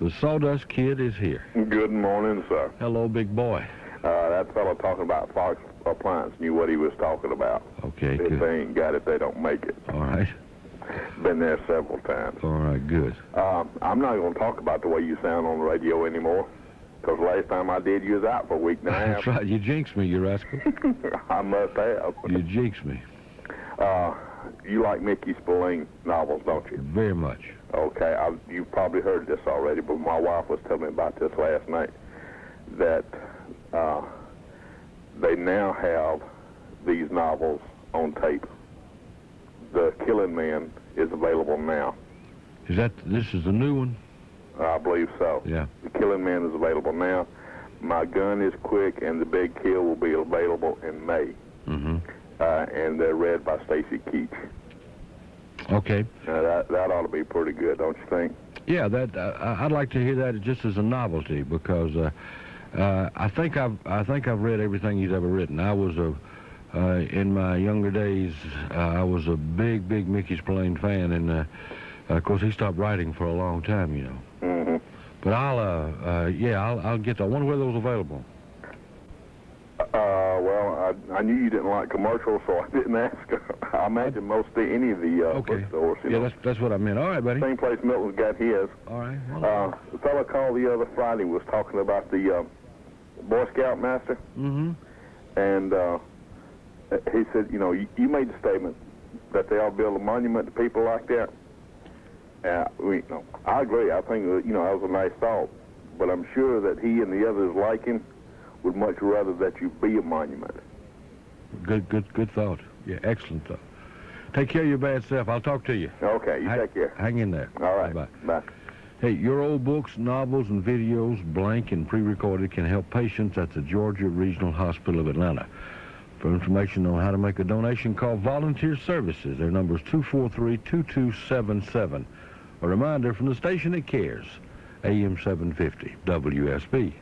The Sawdust Kid is here. Good morning, sir. Hello, big boy. That fellow talking about Fox Appliance knew what he was talking about. Okay, If good. they ain't got it, they don't make it. All right. Been there several times. All right, good. I'm not going to talk about the way you sound on the radio anymore, because last time I did, you was out for a week and a half. That's right. You jinxed me, you rascal. I must have. You jinxed me. You like Mickey Pauline novels, don't you? Very much. Okay, you've probably heard this already, but my wife was telling me about this last night, that they now have these novels on tape. The Killing Man is available now. This is the new one? I believe so. Yeah. The Killing Man is available now. My Gun is Quick and The Big Kill will be available in May. Mm-hmm. And they're read by Stacy Keach. Okay. That ought to be pretty good, don't you think? Yeah, I'd like to hear that just as a novelty, because I think I've read everything he's ever written. I was in my younger days, I was a big Mickey Spillane fan, and of course he stopped writing for a long time, you know. Mm-hmm. But I'll get that. I wonder where those are available. Well, I knew you didn't like commercials, so I didn't ask. I imagine any of the bookstores. Yeah, that's what I meant. All right, buddy. Same place Milton's got his. All right. Well, the fellow called the other Friday was talking about the Boy Scout master. mm-hmm. And he said, you made the statement that they ought to build a monument to people like that. I agree. I think that was a nice thought. But I'm sure that he and the others like him would much rather that you be a monument. Good thought. Yeah, excellent thought. Take care of your bad self. I'll talk to you. Okay, you take care. Hang in there. All right. Bye. Hey, your old books, novels, and videos, blank and pre-recorded, can help patients at the Georgia Regional Hospital of Atlanta. For information on how to make a donation, call Volunteer Services. Their number is 243-2277. A reminder from the station that cares, AM-750, WSB.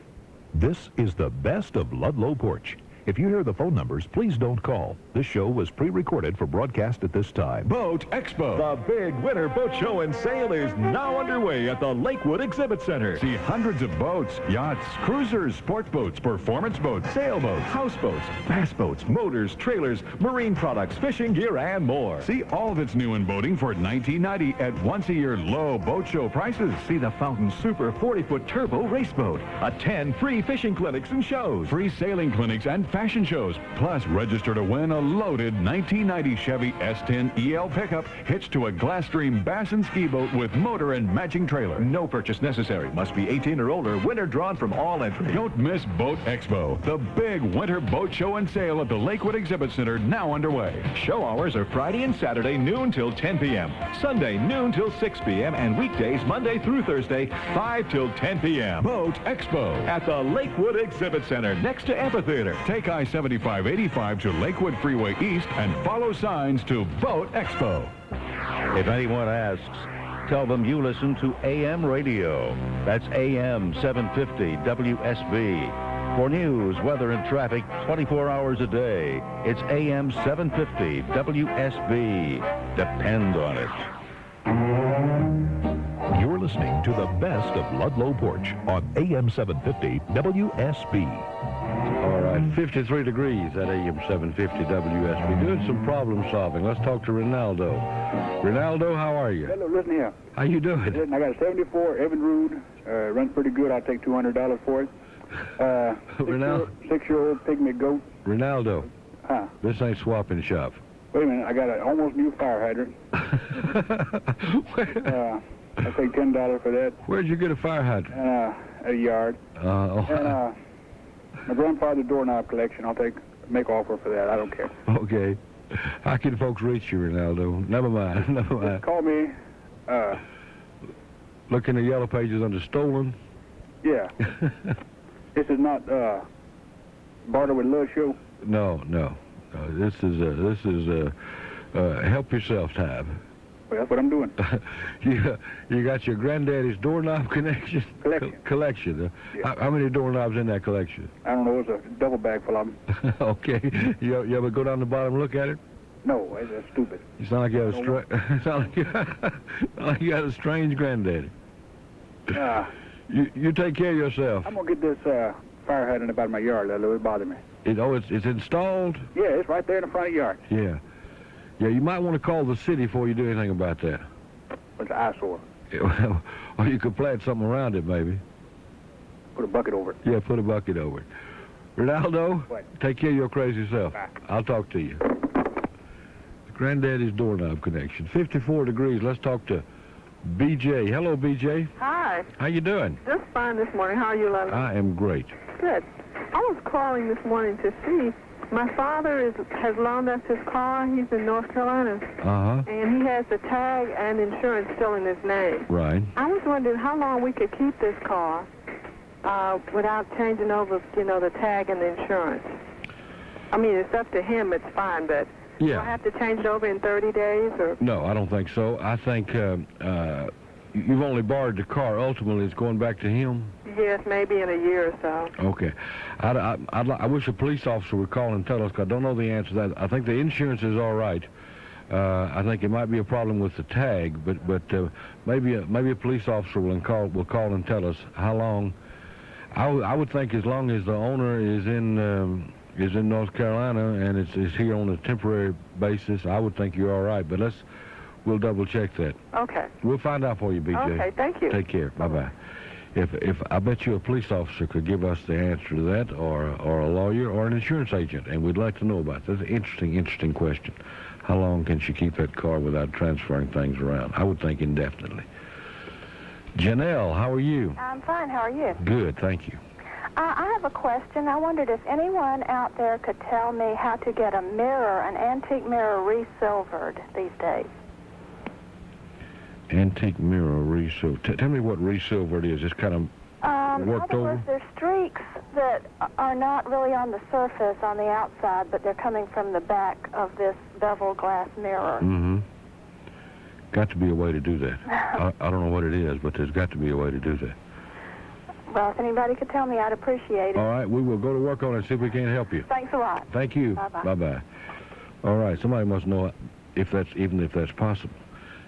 This is the best of Ludlow Porch. If you hear the phone numbers, please don't call. This show was pre-recorded for broadcast at this time. Boat Expo. The big winter boat show and sale is now underway at the Lakewood Exhibit Center. See hundreds of boats, yachts, cruisers, sport boats, performance boats, sailboats, houseboats, fast boats, motors, trailers, marine products, fishing gear, and more. See all that's new in boating for $19.90 at once-a-year low boat show prices. See the Fountain Super 40-foot turbo race boat. Attend free fishing clinics and shows. Free sailing clinics and fashion shows. Plus, register to win a loaded 1990 Chevy S10 EL pickup hitched to a Glasstream bass and ski boat with motor and matching trailer. No purchase necessary. Must be 18 or older. Winner drawn from all entry. Don't miss Boat Expo, the big winter boat show and sale at the Lakewood Exhibit Center, now underway. Show hours are Friday and Saturday, noon till 10 p.m. Sunday, noon till 6 p.m. and weekdays, Monday through Thursday, 5 till 10 p.m. Boat Expo at the Lakewood Exhibit Center, next to Amphitheater. Take I-7585 to Lakewood Freeway East and follow signs to Boat Expo. If anyone asks, tell them you listen to AM radio. That's AM-750 WSB. For news, weather, and traffic 24 hours a day, it's AM-750 WSB. Depend on it. You're listening to the best of Ludlow Porch on AM-750 WSB. All right, 53 degrees at AM-750 WSB. Doing some problem solving. Let's talk to Renaldo. Renaldo, how are you? Hello, listen here. How you doing? Listen, I got a 74 Evan Rood. Runs pretty good. I'll take $200 for it. Six-year-old pygmy goat. Renaldo. Huh? This ain't swapping shop. Wait a minute. I got an almost new fire hydrant. I'll take $10 for that. Where'd you get a fire hydrant? At a yard. Oh. My grandfather's doorknob collection. I'll make offer for that. I don't care. Okay. How can folks reach you, Renaldo? Never mind. Just call me. Look in the yellow pages under stolen. Yeah. This is not Barter with Love show. No. This is help yourself time. Well, that's what I'm doing. You got your granddaddy's doorknob collection. Collection. Yeah. How many doorknobs in that collection? I don't know. It's a double bag full of them. Okay. You ever go down the bottom and look at it? No, that's stupid. You sound like you had a strange granddaddy. You take care of yourself. I'm going to get this fire hydrant about my yard, Ludlow. It bother me. It's installed? Yeah, it's right there in the front of the yard. Yeah. Yeah, you might want to call the city before you do anything about that. It's an eyesore. Or you could plant something around it, maybe. Put a bucket over it. Yeah, put a bucket over it. Ronaldo, What? take care of your crazy self. Bye. I'll talk to you. Granddaddy's doorknob connection. 54 degrees. Let's talk to BJ. Hello, BJ. Hi. How you doing? Just fine this morning. How are you, Ludlow? I am great. Good. I was calling this morning to see. My father has loaned us his car. He's in North Carolina. Uh-huh. And he has the tag and insurance still in his name. Right. I was wondering how long we could keep this car without changing over, the tag and the insurance. I mean, it's up to him. It's fine, but do I have to change it over in 30 days? Or? No, I don't think so. I think you've only borrowed the car. Ultimately, it's going back to him. Yes, maybe in a year or so. Okay. I wish a police officer would call and tell us, 'cause I don't know the answer to that. I think the insurance is all right. I think it might be a problem with the tag, but maybe a police officer will call and tell us how long. I would think as long as the owner is in North Carolina and is here on a temporary basis, I would think you're all right. But we'll double check that. Okay. We'll find out for you, BJ. Okay, thank you. Take care. Bye-bye. If I bet you a police officer could give us the answer to that, or a lawyer, or an insurance agent, and we'd like to know about that. That's an interesting question. How long can she keep that car without transferring things around? I would think indefinitely. Janelle, how are you? I'm fine. How are you? Good, thank you. I have a question. I wondered if anyone out there could tell me how to get an antique mirror resilvered these days. Antique mirror resilvered. Tell me what resilvered is. It's kind of worked in other over? words, there's streaks that are not really on the surface on the outside, but they're coming from the back of this bevel glass mirror. Mm-hmm. Got to be a way to do that. I don't know what it is, but there's got to be a way to do that. Well, if anybody could tell me, I'd appreciate it. All right, we will go to work on it and see if we can't help you. Thanks a lot. Thank you. Bye-bye. Bye-bye. All right, somebody must know if that's possible.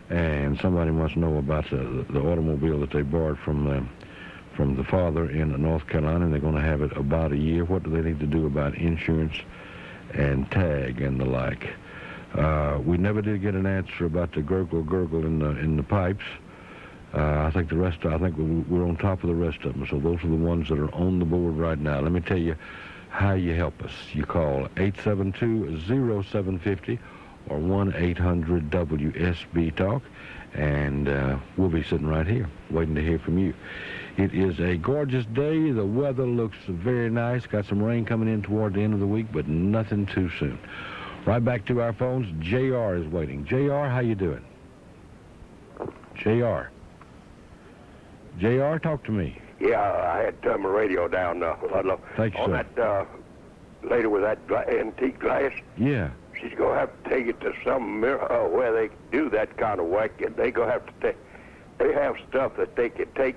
And somebody must know about the automobile that they borrowed from the father in North Carolina, and they're going to have it about a year. What do they need to do about insurance and tag and the like? We never did get an answer about the gurgle in the pipes. I think we're on top of the rest of them. So those are the ones that are on the board right now. Let me tell you how you help us. You call 872-0750 or 1-800-WSB-TALK, and we'll be sitting right here waiting to hear from you. It is a gorgeous day. The weather looks very nice. Got some rain coming in toward the end of the week, but nothing too soon. Right back to our phones. JR is waiting. JR, how you doing? JR, talk to me. Yeah, I had to turn my radio down, Ludlow. Thank you, on sir. that lady with that antique glass. Yeah. She's going to have to take it to some mirror where they do that kind of work, and they going to have to take. They have stuff that they can take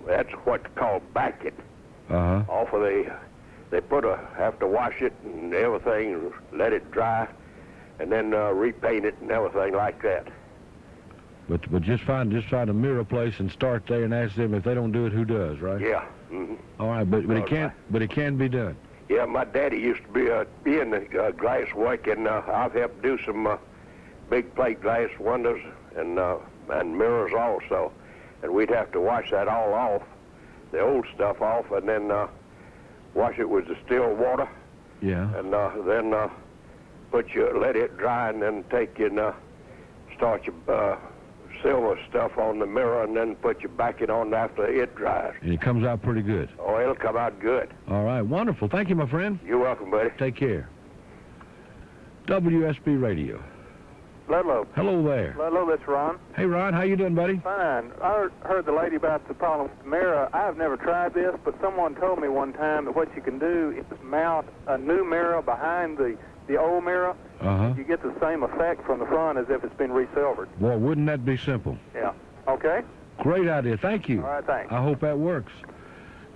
that's what's called backing off of the. They have to wash it and everything, let it dry, and then repaint it and everything like that. But just find a mirror place and start there and ask them if they don't do it, who does, right? Yeah. Mm-hmm. All right, but it can be done. Yeah, my daddy used to be in the glass work, and I've helped do some big plate glass windows and mirrors also. And we'd have to wash that all off, the old stuff off, and then wash it with distilled water. Yeah. And then let it dry, and then take and start your silver stuff on the mirror, and then put your backing on after it dries. And it comes out pretty good. Oh, it'll come out good. All right, wonderful. Thank you, my friend. You're welcome, buddy. Take care. WSB Radio. Ludlow. Hello there. Ludlow, that's Ron. Hey, Ron, how you doing, buddy? Fine. I heard the lady about the problem with the mirror. I have never tried this, but someone told me one time that what you can do is mount a new mirror behind the old mirror. You get the same effect from the front as if it's been resilvered. Boy, wouldn't that be simple? Yeah. Okay. Great idea. Thank you. All right, thanks. I hope that works.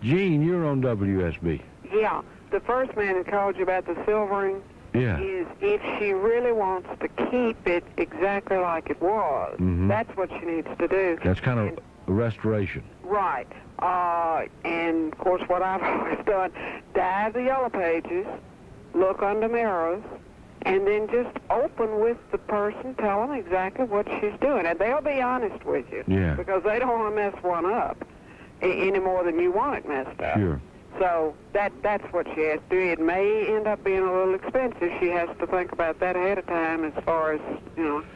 Gene, you're on WSB. Yeah. The first man that called you about the silvering Yeah. is if she really wants to keep it exactly like it was, that's what she needs to do. That's kind of restoration. Right. And, of course, what I've always done, dive the yellow pages, look under mirrors, and then just open with the person, tell them exactly what she's doing. And they'll be honest with you. Yeah. Because they don't want to mess one up any more than you want it messed up. Sure. So that's what she has to do. It may end up being a little expensive. She has to think about that ahead of time as far as,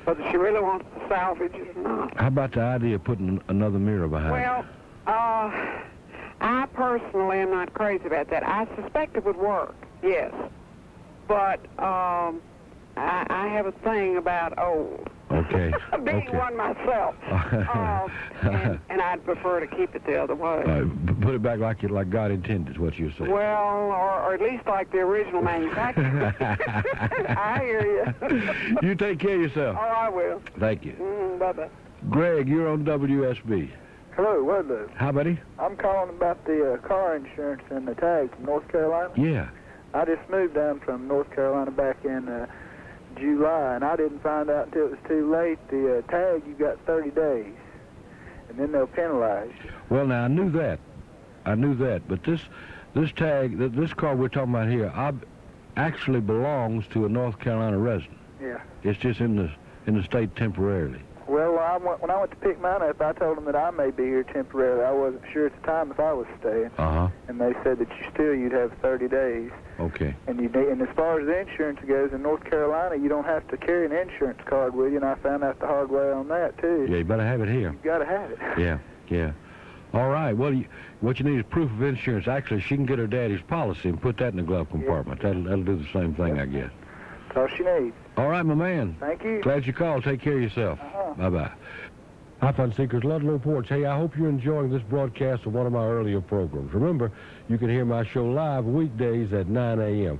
whether she really wants to salvage it or not. How about the idea of putting another mirror behind Well, I personally am not crazy about that. I suspect it would work, yes. But I have a thing about old. Okay. Being one myself. And I'd prefer to keep it the other way. Put it back like God intended is what you're saying. Well, or at least like the original manufacturer. I hear you. You take care of yourself. Oh, I will. Thank you. Bye-bye. Greg, you're on WSB. Hello, Ludlow. Hi, buddy. I'm calling about the car insurance and the tag from North Carolina. Yeah. I just moved down from North Carolina back in July, and I didn't find out until it was too late. The tag, you got 30 days, and then they'll penalize you. Well, now, I knew that. But this tag, this car we're talking about here, actually belongs to a North Carolina resident. Yeah. It's just in the state temporarily. Well, when I went to pick mine up, I told them that I may be here temporarily. I wasn't sure at the time if I was staying. Uh-huh. And they said that you'd have 30 days. Okay. And as far as the insurance goes, in North Carolina, you don't have to carry an insurance card with you, and I found out the hard way on that, too. Yeah, you better have it here. You've got to have it. Yeah. All right. Well, what you need is proof of insurance. Actually, she can get her daddy's policy and put that in the glove compartment. Yeah. That'll do the same thing, I guess. That's all she needs. All right, my man. Thank you. Glad you called. Take care of yourself. Uh-huh. Bye-bye. Hi, Fun Seekers. Ludlow Porch. Hey, I hope you're enjoying this broadcast of one of my earlier programs. Remember, you can hear my show live weekdays at 9 a.m.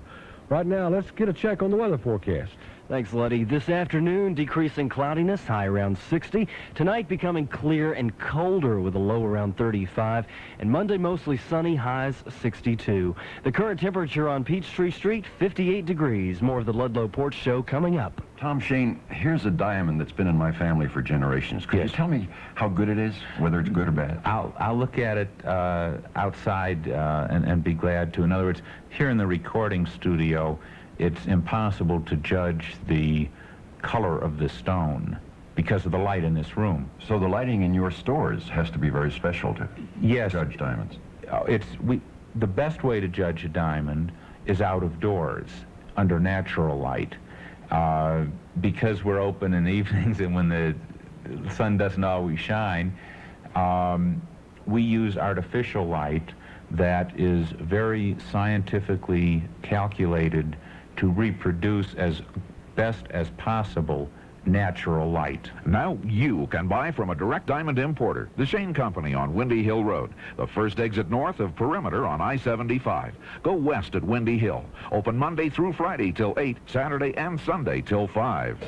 Right now, let's get a check on the weather forecast. Thanks, Luddy. This afternoon, decreasing cloudiness, high around 60. Tonight, becoming clear and colder with a low around 35. And Monday, mostly sunny, highs 62. The current temperature on Peachtree Street, 58 degrees. More of the Ludlow Porch Show coming up. Tom Shane, here's a diamond that's been in my family for generations. Could you tell me how good it is, whether it's good or bad? I'll look at it outside and be glad to. In other words, here in the recording studio, it's impossible to judge the color of the stone because of the light in this room. So the lighting in your stores has to be very special to judge diamonds. The best way to judge a diamond is out of doors under natural light. Because we're open in the evenings and when the sun doesn't always shine, we use artificial light that is very scientifically calculated to reproduce as best as possible natural light. Now you can buy from a direct diamond importer, the Shane Company on Windy Hill Road, the first exit north of Perimeter on I-75. Go west at Windy Hill. Open Monday through Friday till 8, Saturday and Sunday till 5.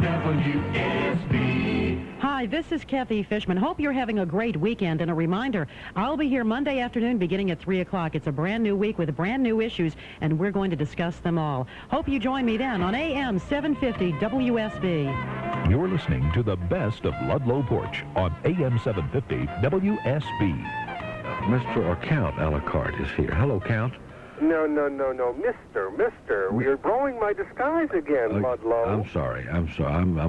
WSB. Hi, this is Kathy Fishman. Hope you're having a great weekend. And a reminder, I'll be here Monday afternoon beginning at 3 o'clock. It's a brand new week with brand new issues, and we're going to discuss them all. Hope you join me then on AM-750 WSB. You're listening to the best of Ludlow Porch on AM-750 WSB. Mr. or Count a la carte is here. Hello, Count. No, Mister. You're blowing my disguise again, Ludlow. I'm sorry. I'm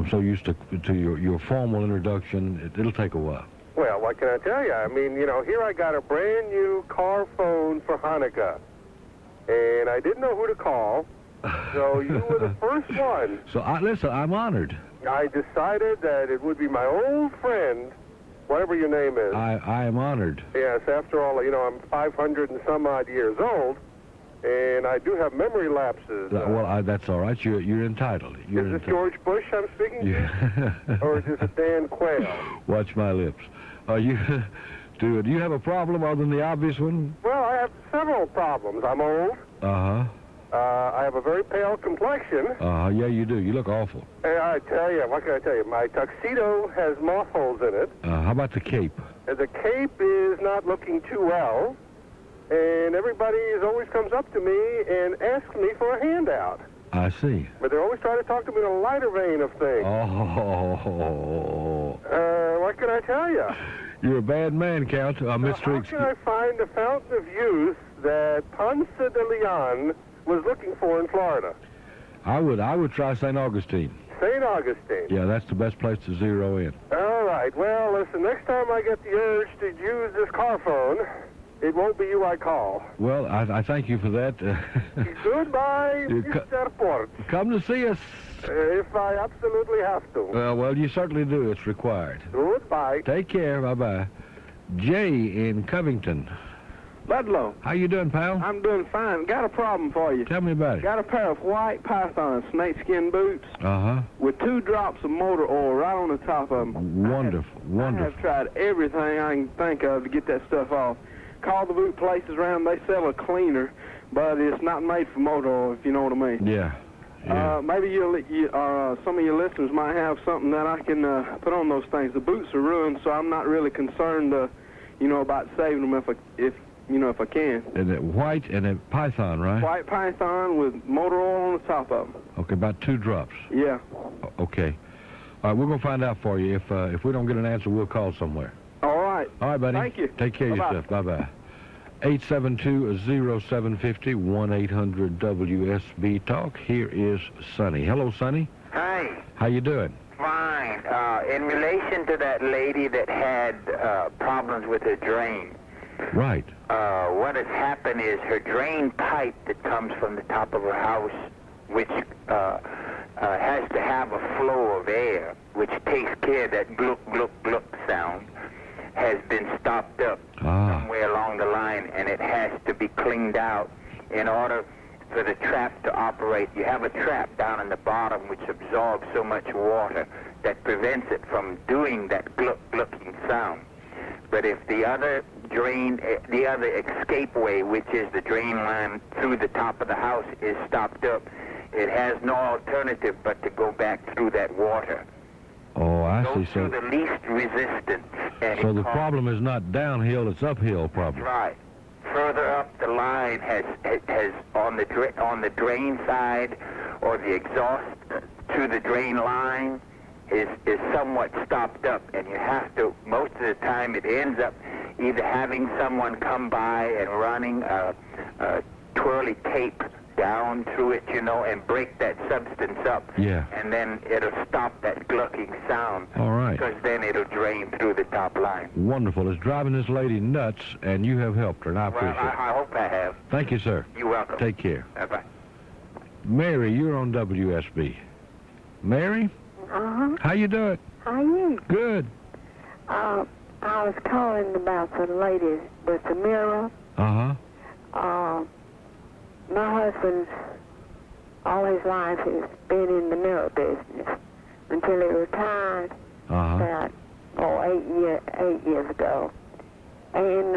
so used to your formal introduction. It'll take a while. Well, what can I tell you? I mean, here I got a brand new car phone for Hanukkah, and I didn't know who to call, so you were the first one. So, listen, I'm honored. I decided that it would be my old friend, whatever your name is. I am honored. Yes, after all, I'm 500 and some odd years old, and I do have memory lapses. Well, that's all right. You're entitled. Is this George Bush I'm speaking to? Or is this a Dan Quayle? Watch my lips. Do you have a problem other than the obvious one? Well, I have several problems. I'm old. Uh-huh. I have a very pale complexion. Yeah, you do. You look awful. And I tell you, what can I tell you? My tuxedo has moth holes in it. How about the cape? The cape is not looking too well. And everybody always comes up to me and asks me for a handout. I see. But they're always trying to talk to me in a lighter vein of things. Oh. What can can I tell you? You're a bad man, Count. Mr. How can I find the fountain of youth that Ponce de Leon was looking for in Florida? I would try St. Augustine. St. Augustine. Yeah, that's the best place to zero in. All right. Well, listen, next time I get the urge to use this car phone, it won't be you I call. Well, I thank you for that. Goodbye, Mr. Porch. Come to see us. If I absolutely have to. Well, you certainly do. It's required. Goodbye. Take care. Bye-bye. Jay in Covington. Ludlow. How you doing, pal? I'm doing fine. Got a problem for you. Tell me about it. Got a pair of white Python snakeskin boots with 2 drops of motor oil right on the top of them. Wonderful, I have tried everything I can think of to get that stuff off. Call the boot places around. They sell a cleaner, but it's not made for motor oil, if you know what I mean. Yeah. Maybe some of your listeners might have something that I can put on those things. The boots are ruined, so I'm not really concerned, about saving them if I can. And it white and a Python, right? White Python with motor oil on the top of them. Okay, about 2 drops. Yeah. Okay. All right, we're going to find out for you. If we don't get an answer, we'll call somewhere. All right. All right, buddy. Thank you. Take care of yourself. Bye-bye. 872-0750, 1-800-WSB Talk. Here is Sonny. Hello, Sonny. Hi. How you doing? Fine. In relation to that lady that had problems with her drain. Right. What has happened is her drain pipe that comes from the top of her house, which has to have a flow of air, which takes care of that gluck, gluck, gluck sound, has been stopped up somewhere along the line, and it has to be cleaned out in order for the trap to operate. You have a trap down in the bottom which absorbs so much water that prevents it from doing that gluck, glucking sound. But if the other drain, the other escape way, which is the drain line through the top of the house, is stopped up, it has no alternative but to go back through that water. Oh, I see. So the least resistance. So the problem is not downhill; it's uphill problem. Right. Further up the line has on the drain side, or the exhaust to the drain line is somewhat stopped up, and you have to, most of the time it ends up either having someone come by and running a twirly tape down through it, and break that substance up. Yeah. And then it'll stop that glucking sound. All right. Because then it'll drain through the top line. Wonderful. It's driving this lady nuts, and you have helped her, and I appreciate it. I hope I have. Thank you, sir. You're welcome. Take care. Bye-bye. Mary, you're on WSB. Mary? Uh-huh. How you doing? How are you? Good. I was calling about the lady with the mirror. Uh-huh. My husband, all his life, has been in the mirror business until he retired about 8 years ago. And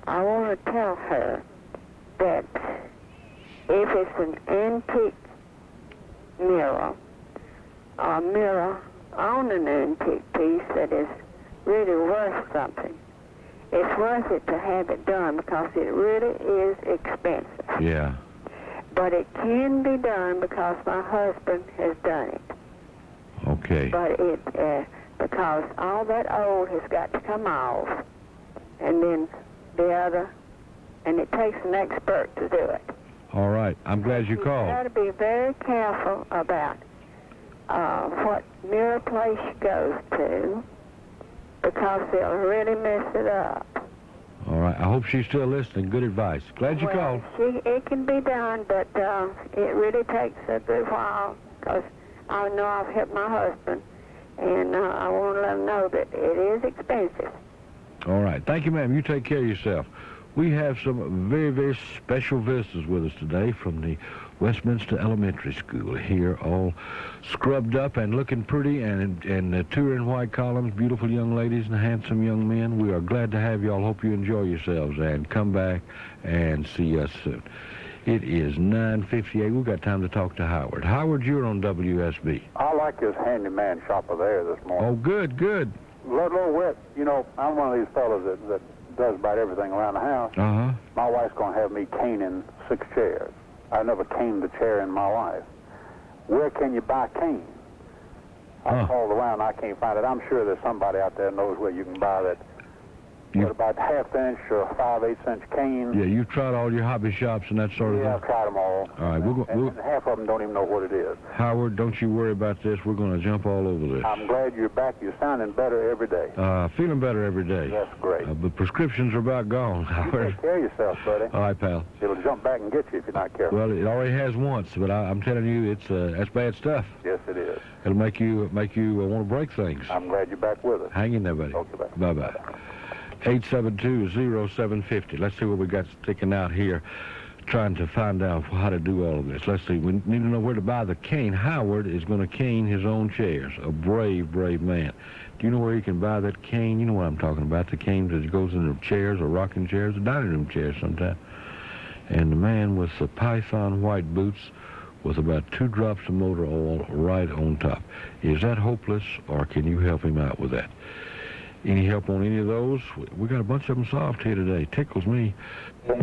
I want to tell her that if it's an antique mirror, a mirror on an antique piece that is really worth something, it's worth it to have it done because it really is expensive. Yeah. But it can be done because my husband has done it. Okay. But because all that old has got to come off, and then the other, and it takes an expert to do it. All right. I'm glad you called. You've got to be very careful about what mirror place you go to, because they'll really mess it up. All right. I hope she's still listening. Good advice. Glad you called. It can be done, but it really takes a good while, because I know I've helped my husband, and I want to let him know that it is expensive. All right. Thank you, ma'am. You take care of yourself. We have some very, very special visitors with us today from the Westminster Elementary School here, all scrubbed up and looking pretty, and two in white columns, beautiful young ladies and handsome young men. We are glad to have you all. Hope you enjoy yourselves, and come back and see us soon. It is 9:58. We've got time to talk to Howard. Howard, you're on WSB. I like this handyman shopper there this morning. Oh, good, good. Ludlow Wet, I'm one of these fellas that does about everything around the house. Uh-huh. My wife's going to have me caning 6 chairs. I never caned a chair in my life. Where can you buy cane? I called around, I can't find it. I'm sure there's somebody out there knows where you can buy that. What about half-inch or 5/8-inch cane? Yeah, you've tried all your hobby shops and that sort of thing? Yeah, I've tried them all. All right, and half of them don't even know what it is. Howard, don't you worry about this. We're going to jump all over this. I'm glad you're back. You're sounding better every day. Feeling better every day. That's great. But prescriptions are about gone, Howard. You take care of yourself, buddy. All right, pal. It'll jump back and get you if you're not careful. Well, it already has once, but I'm telling you, that's bad stuff. Yes, it is. It'll make you want to break things. I'm glad you're back with us. Hang in there, buddy. Okay, bye-bye. 872-0750. Let's see what we got sticking out here, trying to find out how to do all of this. Let's see. We need to know where to buy the cane. Howard is going to cane his own chairs. A brave, brave man. Do you know where you can buy that cane? You know what I'm talking about. The cane that goes into chairs or rocking chairs or dining room chairs sometimes. And the man with the python white boots with about 2 drops of motor oil right on top. Is that hopeless, or can you help him out with that? Any help on any of those? We got a bunch of them solved here today. Tickles me. You're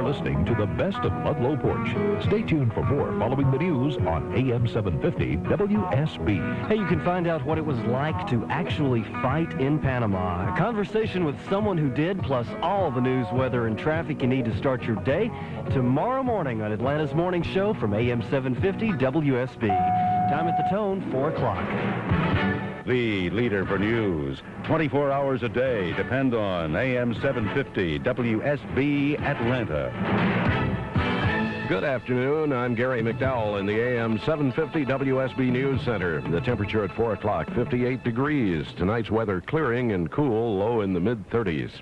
listening to the best of Ludlow Porch. Stay tuned for more following the news on AM-750 WSB. Hey, you can find out what it was like to actually fight in Panama. A conversation with someone who did, plus all the news, weather, and traffic you need to start your day tomorrow morning on Atlanta's Morning Show from AM-750 WSB. Time at the tone, 4 o'clock. The leader for news. 24 hours a day. Depend on AM-750 WSB Atlanta. Good afternoon. I'm Gary McDowell in the AM-750 WSB News Center. The temperature at 4 o'clock, 58 degrees. Tonight's weather clearing and cool, low in the mid-30s.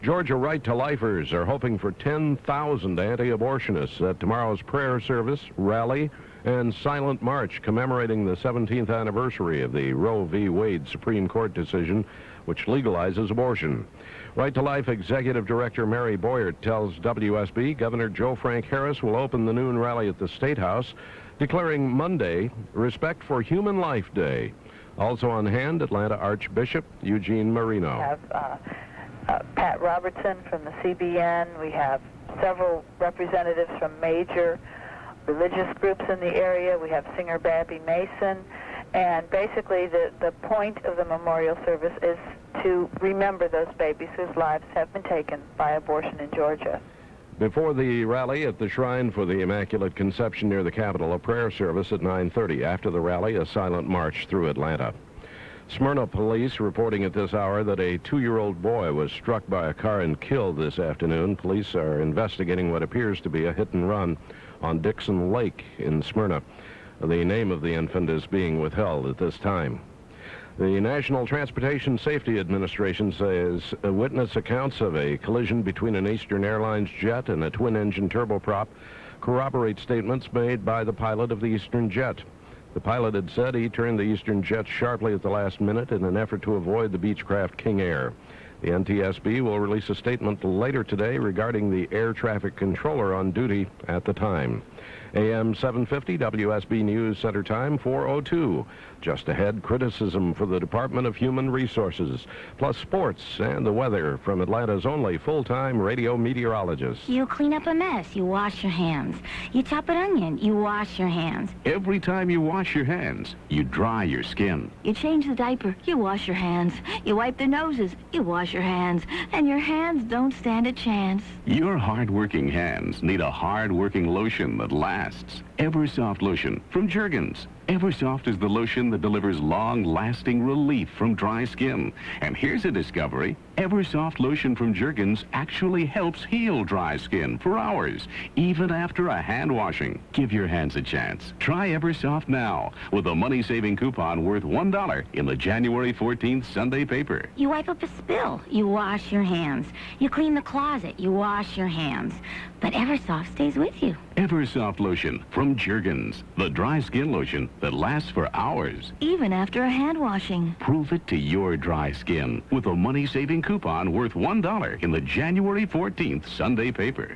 Georgia right-to-lifers are hoping for 10,000 anti-abortionists at tomorrow's prayer service, rally, and silent march commemorating the 17th anniversary of the Roe v. Wade Supreme Court decision, which legalizes abortion. Right to Life Executive Director Mary Boyert tells WSB Governor Joe Frank Harris will open the noon rally at the State House, declaring Monday Respect for Human Life Day. Also on hand, Atlanta Archbishop Eugene Marino. We have Pat Robertson from the CBN. We have several representatives from major religious groups in the area. We have singer Babby Mason. And basically the point of the memorial service is to remember those babies whose lives have been taken by abortion in Georgia. Before the rally at the Shrine for the Immaculate Conception near the Capitol, a prayer service at 9:30. After the rally, a silent march through Atlanta. Smyrna police reporting at this hour that a 2-year-old boy was struck by a car and killed this afternoon. Police are investigating what appears to be a hit and run on Dixon Lake in Smyrna. The name of the infant is being withheld at this time. The National Transportation Safety Administration says witness accounts of a collision between an Eastern Airlines jet and a twin-engine turboprop corroborate statements made by the pilot of the Eastern jet. The pilot had said he turned the Eastern jet sharply at the last minute in an effort to avoid the Beechcraft King Air. The NTSB will release a statement later today regarding the air traffic controller on duty at the time. AM 750 WSB News Center time 4:02. Just ahead, criticism for the Department of Human Resources, plus sports and the weather from Atlanta's only full-time radio meteorologist. You clean up a mess, you wash your hands. You chop an onion, you wash your hands. Every time you wash your hands, you dry your skin. You change the diaper, you wash your hands. You wipe the noses, you wash your hands. And your hands don't stand a chance. Your hard-working hands need a hard-working lotion that lasts. Eversoft lotion from Jergens. Eversoft is the lotion that delivers long-lasting relief from dry skin. And here's a discovery. Eversoft lotion from Jergens actually helps heal dry skin for hours, even after a hand washing. Give your hands a chance. Try Eversoft now with a money-saving coupon worth $1 in the January 14th Sunday paper. You wipe up a spill, you wash your hands. You clean the closet, you wash your hands. But Eversoft stays with you. Eversoft lotion from Jergens, the dry skin lotion that lasts for hours, even after a hand washing. Prove it to your dry skin with a money-saving coupon worth $1 in the January 14th Sunday paper.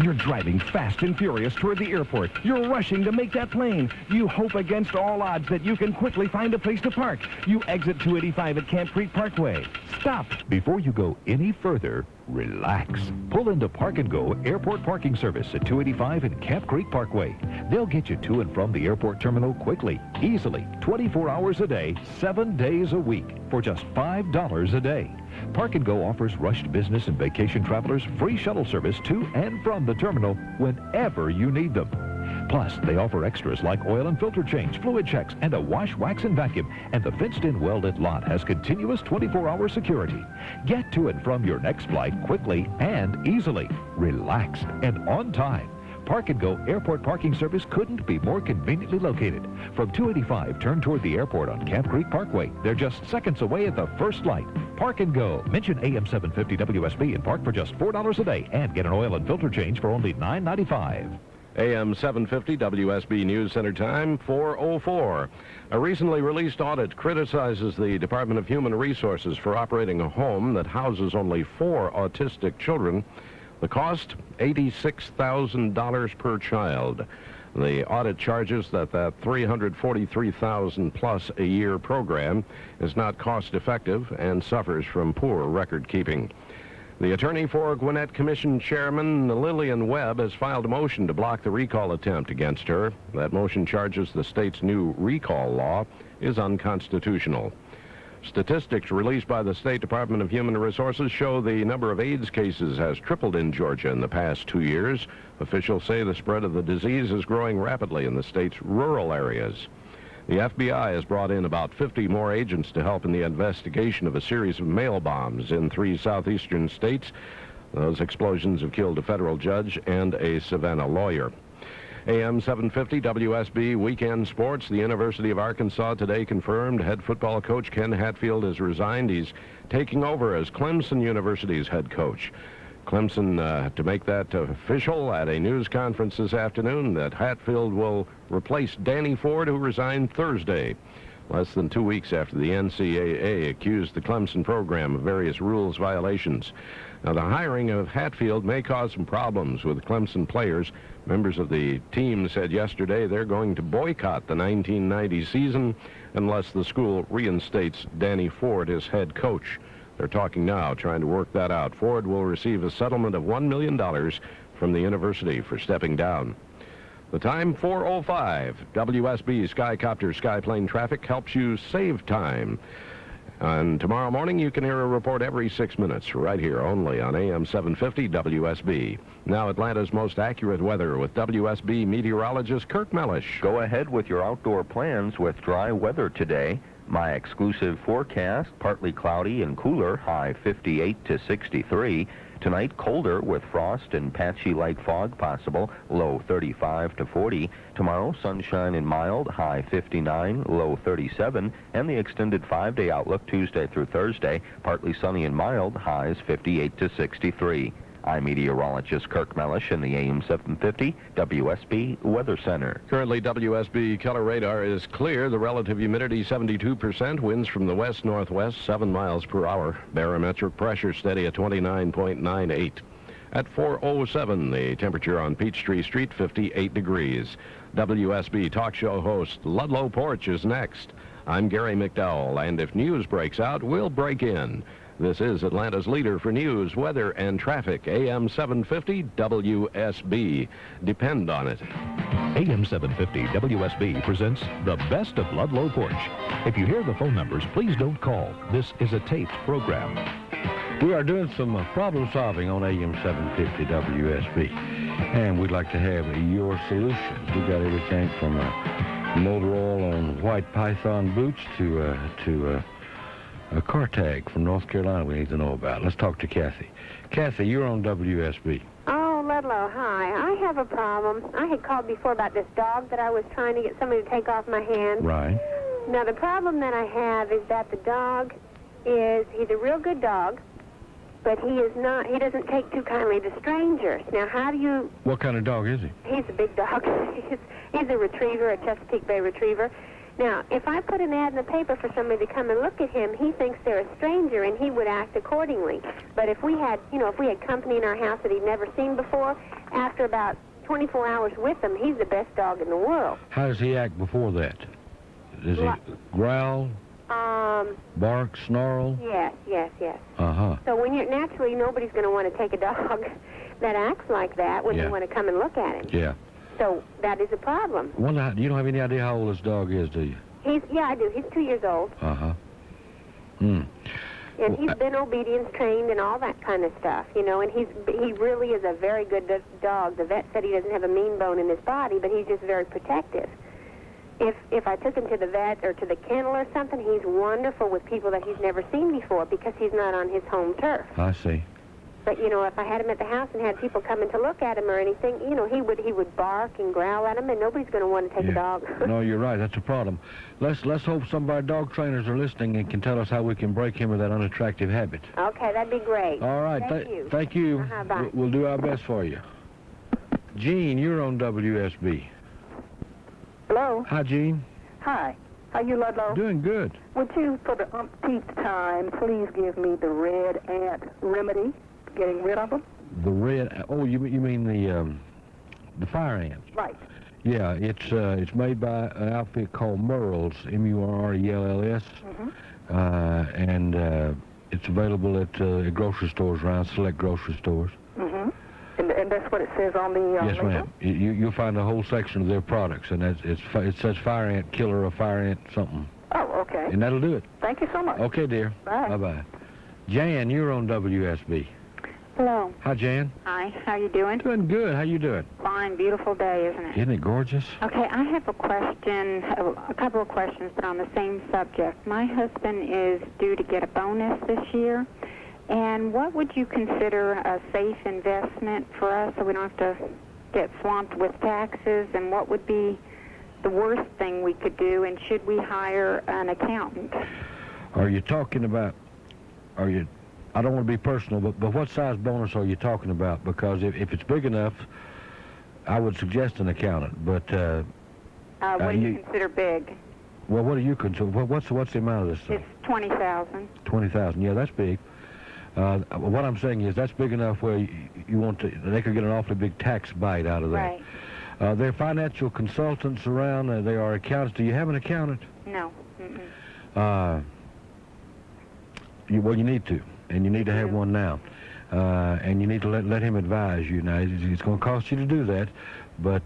You're driving fast and furious toward the airport. You're rushing to make that plane. You hope against all odds that you can quickly find a place to park. You exit 285 at Camp Creek Parkway. Stop! Before you go any further, relax. Pull into Park and Go Airport Parking Service at 285 and Camp Creek Parkway. They'll get you to and from the airport terminal quickly, easily, 24 hours a day, 7 days a week, for just $5 a day. Park and Go offers rushed business and vacation travelers free shuttle service to and from the terminal whenever you need them. Plus, they offer extras like oil and filter change, fluid checks, and a wash, wax, and vacuum. And the fenced-in, well-lit lot has continuous 24-hour security. Get to and from your next flight quickly and easily, relaxed, and on time. Park and Go Airport Parking Service couldn't be more conveniently located. From 285, turn toward the airport on Camp Creek Parkway. They're just seconds away at the first light. Park and Go. Mention AM-750 WSB and park for just $4 a day and get an oil and filter change for only $9.95. AM-750 WSB News Center time, 4:04. A recently released audit criticizes the Department of Human Resources for operating a home that houses only 4 autistic children. The cost, $86,000 per child. The audit charges that $343,000 plus a year program is not cost effective and suffers from poor record keeping. The attorney for Gwinnett Commission Chairman Lillian Webb has filed a motion to block the recall attempt against her. That motion charges the state's new recall law is unconstitutional. Statistics released by the State Department of Human Resources show the number of AIDS cases has tripled in Georgia in the past 2 years. Officials say the spread of the disease is growing rapidly in the state's rural areas. The FBI has brought in about 50 more agents to help in the investigation of a series of mail bombs in 3 southeastern states. Those explosions have killed a federal judge and a Savannah lawyer. AM-750 WSB Weekend Sports. The University of Arkansas today confirmed head football coach Ken Hatfield has resigned. He's taking over as Clemson University's head coach. Clemson, to make that official at a news conference this afternoon, that Hatfield will replace Danny Ford, who resigned Thursday, less than 2 weeks after the NCAA accused the Clemson program of various rules violations. Now, the hiring of Hatfield may cause some problems with Clemson players. Members of the team said yesterday they're going to boycott the 1990 season unless the school reinstates Danny Ford as head coach. They're talking now, trying to work that out. Ford will receive a settlement of $1 million from the university for stepping down. The time, 4:05. WSB Skycopter Skyplane Traffic helps you save time. And tomorrow morning, you can hear a report every 6 minutes, right here, only on AM-750 WSB. Now, Atlanta's most accurate weather with WSB meteorologist Kirk Mellish. Go ahead with your outdoor plans with dry weather today. My exclusive forecast, partly cloudy and cooler, high 58 to 63. Tonight, colder with frost and patchy light fog possible, low 35 to 40. Tomorrow, sunshine and mild, high 59, low 37. And the extended 5-day outlook Tuesday through Thursday, partly sunny and mild, highs 58 to 63. I'm meteorologist Kirk Mellish in the AM-750 WSB Weather Center. Currently, WSB color radar is clear. The relative humidity 72%. Winds from the west-northwest 7 miles per hour. Barometric pressure steady at 29.98. At 4:07, the temperature on Peachtree Street 58 degrees. WSB talk show host Ludlow Porch is next. I'm Gary McDowell, and if news breaks out, we'll break in. This is Atlanta's leader for news, weather, and traffic, AM-750 WSB. Depend on it. AM-750 WSB presents the best of Ludlow Porch. If you hear the phone numbers, please don't call. This is a taped program. We are doing some problem solving on AM-750 WSB, and we'd like to have your solutions. We got everything from motor oil on white python boots to a car tag from North Carolina we need to know about. Let's talk to Kathy. Kathy, you're on WSB. Oh, Ludlow, hi. I have a problem. I had called before about this dog that I was trying to get somebody to take off my hands. Right. Now, the problem that I have is that the dog he's a real good dog, but he doesn't take too kindly to strangers. Now, how do you... What kind of dog is he? He's a big dog. He's a retriever, a Chesapeake Bay retriever. Now, if I put an ad in the paper for somebody to come and look at him, he thinks they're a stranger, and he would act accordingly. But if we had company in our house that he'd never seen before, after about 24 hours with him, he's the best dog in the world. How does he act before that? Does he growl? Bark, snarl? Yes. Uh-huh. So when you're naturally, nobody's going to want to take a dog that acts like that when they want to come and look at him. Yeah. So that is a problem. You don't have any idea how old this dog is, do you? Yeah, I do. He's 2 years old. Uh-huh. And he's been obedience trained and all that kind of stuff, and he really is a very good dog. The vet said he doesn't have a mean bone in his body, but he's just very protective. If I took him to the vet or to the kennel or something, he's wonderful with people that he's never seen before because he's not on his home turf. I see. But, if I had him at the house and had people coming to look at him or anything, he would bark and growl at him, and nobody's going to want to take a dog. No, you're right. That's a problem. Let's hope some of our dog trainers are listening and can tell us how we can break him of that unattractive habit. Okay, that'd be great. All right. Thank you. Thank you. Bye. We'll do our best for you. Gene, you're on WSB. Hello. Hi, Gene. Hi. How you, Ludlow? Doing good. Would you, for the umpteenth time, please give me the red ant remedy, getting rid of them? The red? Oh, you mean the fire ants? Right. Yeah, it's made by an outfit called Murrells, M-U-R-R-E-L-L-S, and it's available at grocery stores around select grocery stores. Mm-hmm. And that's what it says on the yes, label? ma'am. You'll find a whole section of their products, and it says fire ant killer or fire ant something. Oh, okay. And that'll do it. Thank you so much. Okay, dear. Bye. Bye-bye. Jan, you're on WSB. Hello. Hi, Jan. Hi. How you doing? Doing good. How you doing? Fine. Beautiful day, isn't it? Isn't it gorgeous? Okay, I have a couple of questions, but on the same subject. My husband is due to get a bonus this year, and what would you consider a safe investment for us so we don't have to get swamped with taxes, and what would be the worst thing we could do, and should we hire an accountant? Are you talking about, I don't want to be personal, but what size bonus are you talking about? Because if it's big enough, I would suggest an accountant, but... what do you consider big? Well, what do you consider? What's the amount of this thing? It's $20,000. $20,000, yeah, that's big. What I'm saying is that's big enough where you want to, they could get an awfully big tax bite out of that. Right. There are financial consultants around. There are accountants. Do you have an accountant? No. Mm-mm. Well, you need to, and you need to have one now. And you need to let him advise you. Now, it's going to cost you to do that, but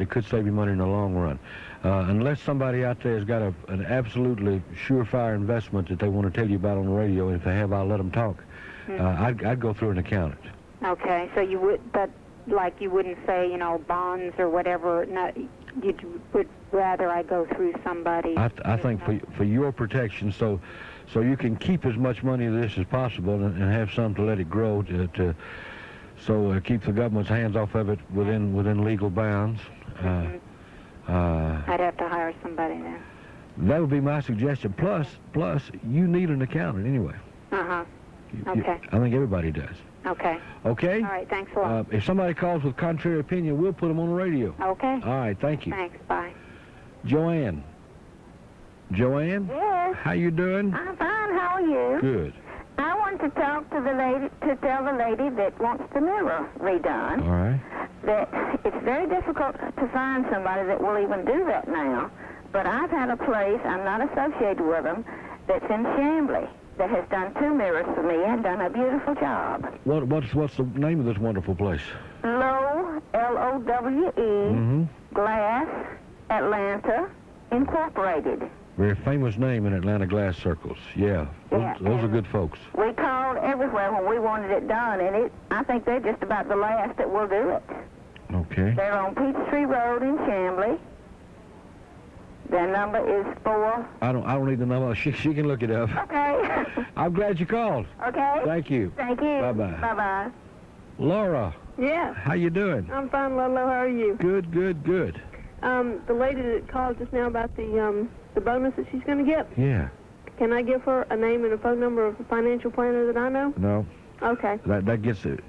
it could save you money in the long run. Unless somebody out there has got an absolutely surefire investment that they want to tell you about on the radio, and if they have, I'll let them talk. I'd go through an accountant. Okay, so you would, but like you wouldn't say, bonds or whatever. No, you would rather I go through somebody. I think for your protection, so you can keep as much money of this as possible and have some to let it grow so keep the government's hands off of it within legal bounds. I'd have to hire somebody then. That would be my suggestion. Plus, you need an accountant anyway. Okay. I think everybody does. Okay. Okay? All right, thanks a lot. If somebody calls with contrary opinion, we'll put them on the radio. Okay. All right, thank you. Thanks, bye. Joanne? Yes. How you doing? I'm fine. How are you? Good. I want to talk to the lady, to tell the lady that wants the mirror redone. All right. That it's very difficult to find somebody that will even do that now. But I've had a place, I'm not associated with them, that's in Chambly that has done 2 mirrors for me and done a beautiful job. What's the name of this wonderful place? Lowe, L-O-W-E, Glass, Atlanta, Incorporated. Very famous name in Atlanta glass circles. Yeah, those are good folks. We called everywhere when we wanted it done, and I think they're just about the last that will do it. Okay. They're on Peachtree Road in Chambly. Their number is 4. I don't need the number. She can look it up. Okay. I'm glad you called. Okay. Thank you. Thank you. Bye-bye. Bye-bye. Laura. Yeah. How you doing? I'm fine, Ludlow. How are you? Good. The lady that called just now about the bonus that she's going to get. Yeah. Can I give her a name and a phone number of a financial planner that I know? No. Okay. That gets it.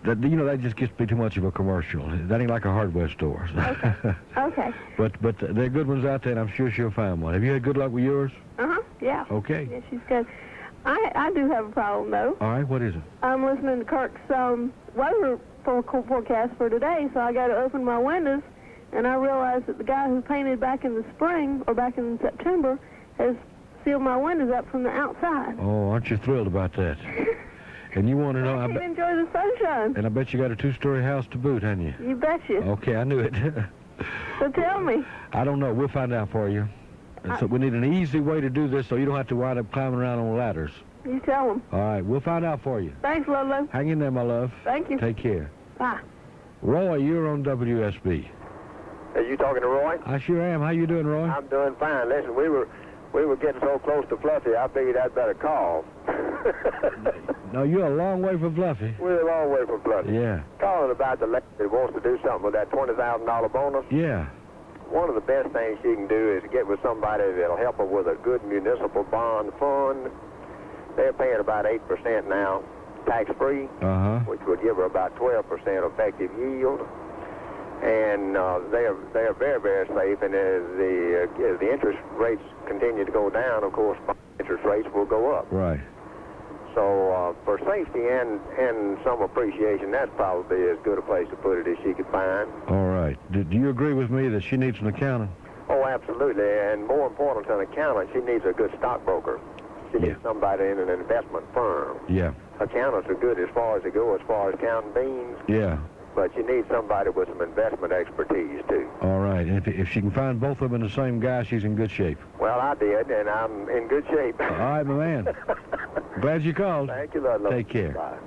That just gets to be too much of a commercial. That ain't like a hardware store. Okay. Okay. But there are good ones out there, and I'm sure she'll find one. Have you had good luck with yours? Yeah. Okay. Yeah, she's good. I do have a problem, though. All right, what is it? I'm listening to Kirk's weather forecast for today, so I got to open my windows, and I realized that the guy who painted back in the spring, or back in September, has seal my windows up from the outside. Oh, aren't you thrilled about that? And you want to know... I can enjoy the sunshine. And I bet you got a 2-story house to boot, haven't you? You betcha. Okay, I knew it. So tell me. I don't know. We'll find out for you. And so we need an easy way to do this so you don't have to wind up climbing around on ladders. You tell them. All right, we'll find out for you. Thanks, Ludlow. Hang in there, my love. Thank you. Take care. Bye. Roy, you're on WSB. Are you talking to Roy? I sure am. How you doing, Roy? I'm doing fine. Listen, we were getting so close to Fluffy, I figured I'd better call. No, you're a long way from Fluffy. We're a long way from Fluffy. Yeah. Calling about the lady that wants to do something with that $20,000 bonus. Yeah. One of the best things she can do is get with somebody that'll help her with a good municipal bond fund. They're paying about 8% now, tax-free, which would give her about 12% effective yield. And they're very, very safe. And as the interest rates continue to go down, of course, interest rates will go up. Right. So for safety and some appreciation, that's probably as good a place to put it as she could find. All right. Do you agree with me that she needs an accountant? Oh, absolutely. And more important than an accountant, she needs a good stockbroker. She needs somebody in an investment firm. Yeah. Accountants are good as far as they go, as far as counting beans. Yeah. But you need somebody with some investment expertise, too. All right. And if she can find both of them in the same guy, she's in good shape. Well, I did, and I'm in good shape. All right, my man. Glad you called. Thank you, Ludlow. Take care. Bye.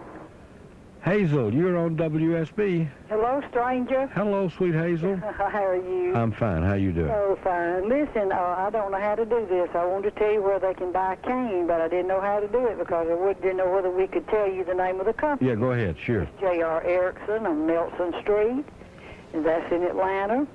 Hazel, you're on WSB. Hello, stranger. Hello, sweet Hazel. How are you? I'm fine. How you doing? Oh, fine. Listen, I don't know how to do this. I wanted to tell you where they can buy cane, but I didn't know how to do it because I didn't know whether we could tell you the name of the company. Yeah, go ahead. Sure. J.R. Erickson on Nelson Street, and that's in Atlanta.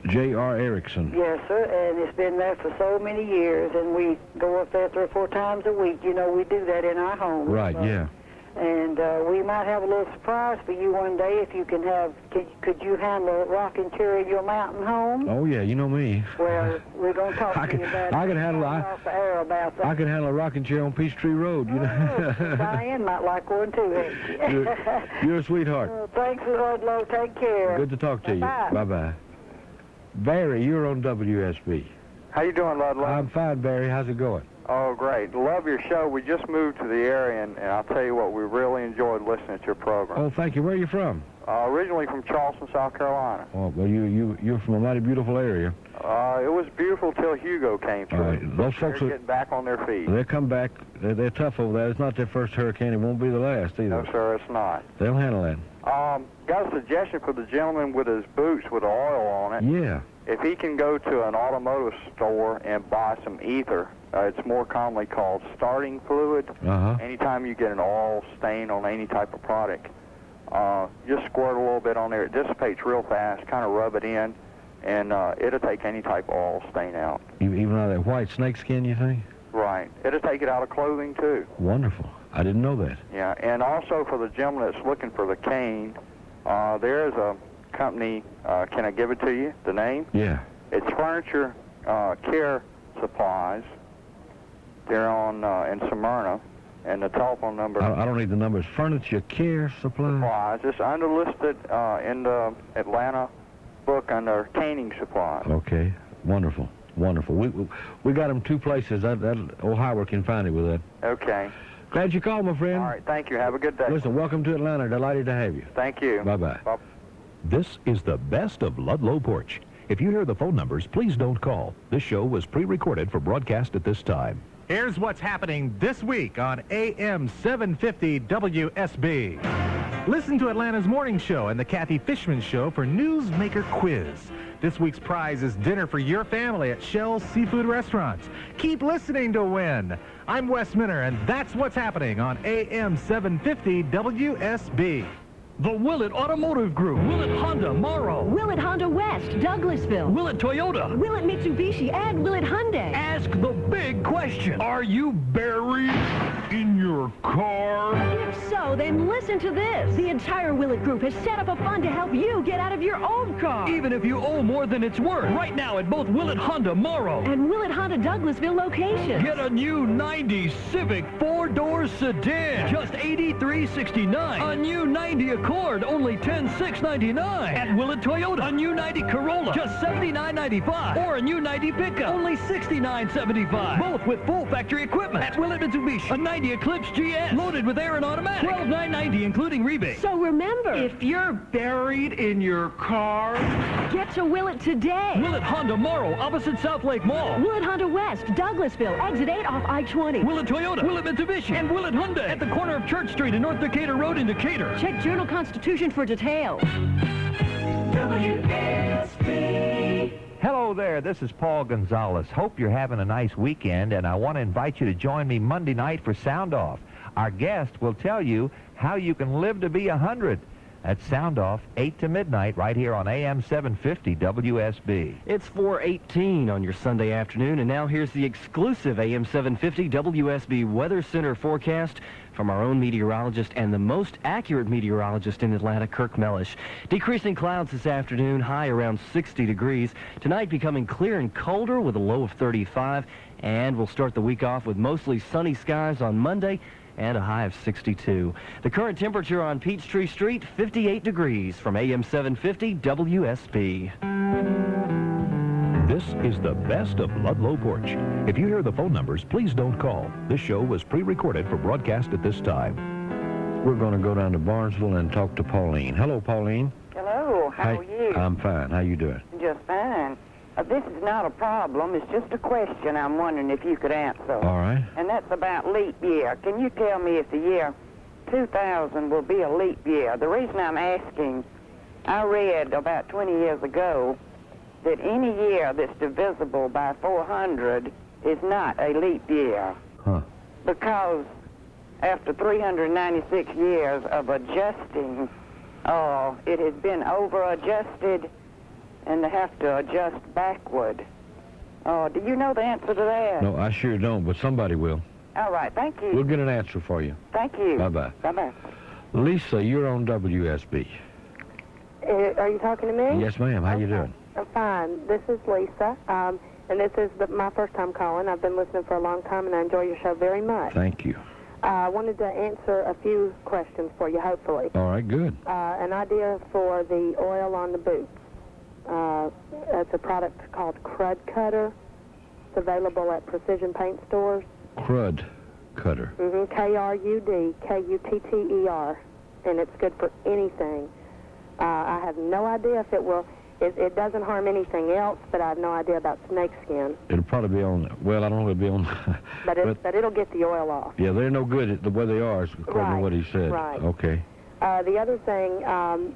J.R. Erickson. Yes, sir, and it's been there for so many years, and we go up there 3 or 4 times a week. You know, we do that in our home. Right, yeah. And we might have a little surprise for you one day if you can have, could you handle a rocking chair in your mountain home? Oh, yeah, you know me. Well, we're going to talk to you about I can handle off the air about that. I can handle a rocking chair on Peachtree Road, you know. Diane might like one too. You're a sweetheart. Thanks, Ludlow. Take care. Good to talk to Bye-bye. you. Bye-bye. Barry, you're on WSB. How you doing, Ludlow? I'm fine, Barry. How's it going? Oh, great. Love your show. We just moved to the area, and I'll tell you what, we really enjoyed listening to your program. Oh, thank you. Where are you from? Originally from Charleston, South Carolina. Oh, well, you're from a mighty beautiful area. It was beautiful till Hugo came through. Right. Those folks are getting back on their feet. They'll come back. They're tough over there. It's not their first hurricane. It won't be the last either. No, sir, it's not. They'll handle that. Got a suggestion for the gentleman with his boots with oil on it. Yeah. If he can go to an automotive store and buy some ether, it's more commonly called starting fluid. Anytime you get an oil stain on any type of product, just squirt a little bit on there. It dissipates real fast. Kind of rub it in, and it'll take any type of oil stain out. Even out of that white snakeskin, you think? Right. It'll take it out of clothing, too. Wonderful. I didn't know that. Yeah, and also for the gentleman that's looking for the cane, there is a company, can I give it to you, the name? Yeah. It's Furniture Care Supplies. They're on in Smyrna, and the telephone number... I don't need the numbers. Furniture Care Supplies? It's underlisted in the Atlanta book under caning supplies. Okay. Wonderful. Wonderful. We got them 2 places. That Ohio can find it with that. Okay. Glad you called, my friend. All right. Thank you. Have a good day. Listen, welcome to Atlanta. Delighted to have you. Thank you. Bye-bye. Bye. This is the best of Ludlow Porch. If you hear the phone numbers, please don't call. This show was pre-recorded for broadcast at this time. Here's what's happening this week on AM-750 WSB. Listen to Atlanta's Morning Show and the Kathy Fishman Show for Newsmaker Quiz. This week's prize is dinner for your family at Shell's Seafood Restaurants. Keep listening to win. I'm Wes Minner, and that's what's happening on AM-750 WSB. The Willett Automotive Group. Willett Honda Morrow. Willett Honda West, Douglasville. Willett Toyota. Willett Mitsubishi and Willett Hyundai. Ask the big question. Are you buried in your car? If so, then listen to this. The entire Willett Group has set up a fund to help you get out of your old car. Even if you owe more than it's worth. Right now at both Willett Honda Morrow and Willett Honda Douglasville locations. Get a new 90 Civic 4-door sedan. Just $83.69. A new 90 Accord, only $10,699. At Willett Toyota, a new 90 Corolla, just $79.95. Or a new 90 pickup, only $69.75. Both with full factory equipment. At Willett Mitsubishi, a 90 Eclipse GS, loaded with air and automatic, $12,990 including rebate. So remember, If you're buried in your car, get to Willett today. Willett Honda Morrow, opposite South Lake Mall. Willett Honda West, Douglasville, exit 8 off I-20. Willett Toyota, Willett Mitsubishi, and Willett Hyundai at the corner of Church Street and North Decatur Road in Decatur. Check Journal-Constitution for details. WSB. Hello there, this is Paul Gonzalez. Hope you're having a nice weekend, and I want to invite you to join me Monday night for Sound Off. Our guest will tell you how you can live to be 100. That's Sound Off, 8 to midnight, right here on AM-750 WSB. It's 4:18 on your Sunday afternoon, and now here's the exclusive AM-750 WSB Weather Center forecast from our own meteorologist and the most accurate meteorologist in Atlanta, Kirk Mellish. Decreasing clouds this afternoon, high around 60 degrees. Tonight becoming clear and colder with a low of 35, and we'll start the week off with mostly sunny skies on Monday and a high of 62. The current temperature on Peachtree Street, 58 degrees from AM-750 WSB. This is the best of Ludlow Porch. If you hear the phone numbers, please don't call. This show was pre-recorded for broadcast at this time. We're going to go down to Barnesville and talk to Pauline. Hello, Pauline. Hello, how are you? I'm fine. How you doing? Just fine. This is not a problem. It's just a question I'm wondering if you could answer. All right. And that's about leap year. Can you tell me if the year 2000 will be a leap year? The reason I'm asking, I read about 20 years ago that any year that's divisible by 400 is not a leap year. Huh. Because after 396 years of adjusting, it has been over-adjusted, and they have to adjust backward. Do you know the answer to that? No, I sure don't, but somebody will. All right, thank you. We'll get an answer for you. Thank you. Bye-bye. Bye-bye. Lisa, you're on WSB. Are you talking to me? Yes, ma'am. How you doing? I'm fine. This is Lisa, and this is my first time calling. I've been listening for a long time, and I enjoy your show very much. Thank you. I wanted to answer a few questions for you, hopefully. All right, good. An idea for the oil on the boots. It's a product called Crud Cutter. It's available at Precision Paint stores. Crud Cutter. K-R-U-D-K-U-T-T-E-R. And it's good for anything. I have no idea if it will... It doesn't harm anything else, but I have no idea about snake skin. It'll probably be on... Well, I don't know if it'll be on... but it'll get the oil off. Yeah, they're no good at the way they are, according to what he said. Right. Okay. The other thing,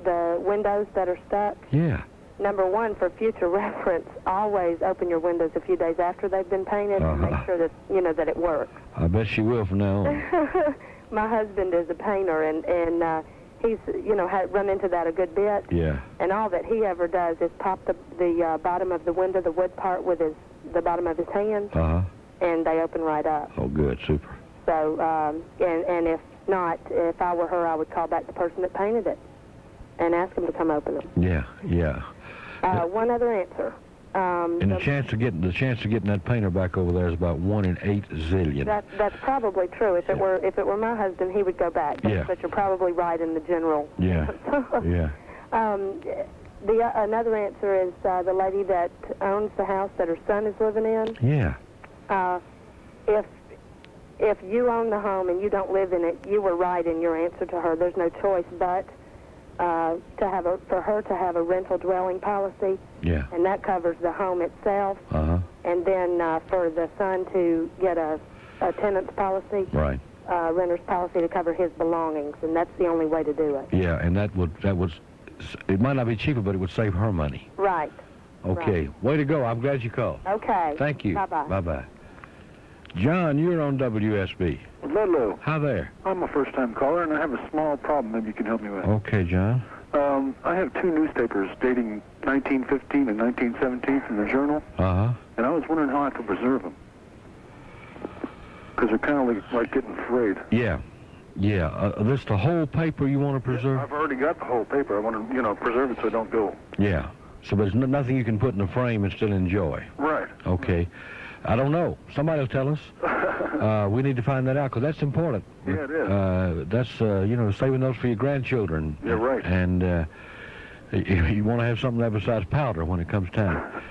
the windows that are stuck... Yeah. Number one, for future reference, always open your windows a few days after they've been painted and make sure that, that it works. I bet she will from now on. My husband is a painter, and he's, had run into that a good bit. Yeah. And all that he ever does is pop the bottom of the window, the wood part, with the bottom of his hand, and they open right up. Oh, good. Super. So, and if not, if I were her, I would call back the person that painted it and ask him to come open them. Yeah, yeah. One other answer. And the chance of getting that painter back over there is about 1 in 8 zillion. That's probably true. If it were my husband, he would go back. But you're probably right in the general. Yeah. Yeah. Another answer is the lady that owns the house that her son is living in. Yeah. If you own the home and you don't live in it, you were right in your answer to her. There's no choice but for her to have a rental dwelling policy. Yeah. And that covers the home itself. And then for the son to get a tenant's policy. Right. Renter's policy to cover his belongings, and that's the only way to do it. Yeah, and that would it might not be cheaper, but it would save her money. Right. Okay. Right. Way to go. I'm glad you called. Okay. Thank you. Bye-bye. Bye-bye. John, you're on WSB. Ludlow. Hi there. I'm a first-time caller, and I have a small problem maybe you can help me with. Okay, John. I have two newspapers dating 1915 and 1917 from the Journal. And I was wondering how I could preserve them. Because they're kind of like getting frayed. Yeah. Yeah. This the whole paper you want to preserve? I've already got the whole paper. I want to, preserve it so it don't go. Yeah. So there's nothing you can put in a frame and still enjoy. Right. Okay. I don't know. Somebody will tell us. We need to find that out because that's important. Yeah, it is. That's, you know, saving those for your grandchildren. Yeah, right. And you want to have something there besides powder when it comes time.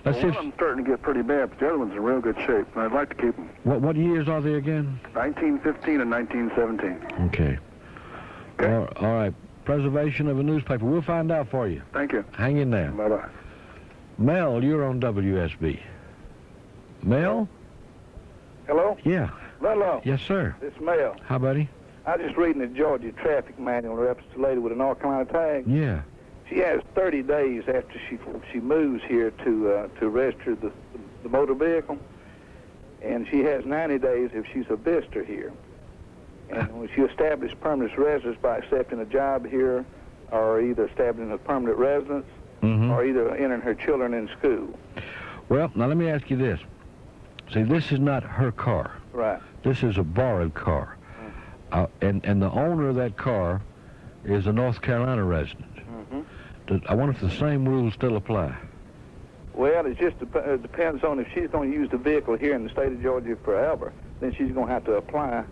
Let's see. One of them's starting to get pretty bad, but the other one's in real good shape, and I'd like to keep them. What years are they again? 1915 and 1917. Okay. All right. Preservation of a newspaper. We'll find out for you. Thank you. Hang in there. Bye-bye. Mel, you're on WSB. Mel? Hello? Yeah. Ludlow. Yes, sir. This is Mel. Hi, buddy. I was just reading the Georgia traffic manual in reference to a lady with a North Carolina tag. Yeah. She has 30 days after she moves here to register the motor vehicle, and she has 90 days if she's a visitor here. And when she establishes permanent residence by accepting a job here, or either establishing a permanent residence, or either entering her children in school. Well, now let me ask you this. See, this is not her car. Right. This is a borrowed car. And the owner of that car is a North Carolina resident. I wonder if the same rules still apply. Well, it just depends on if she's going to use the vehicle here in the state of Georgia forever, then she's going to have to apply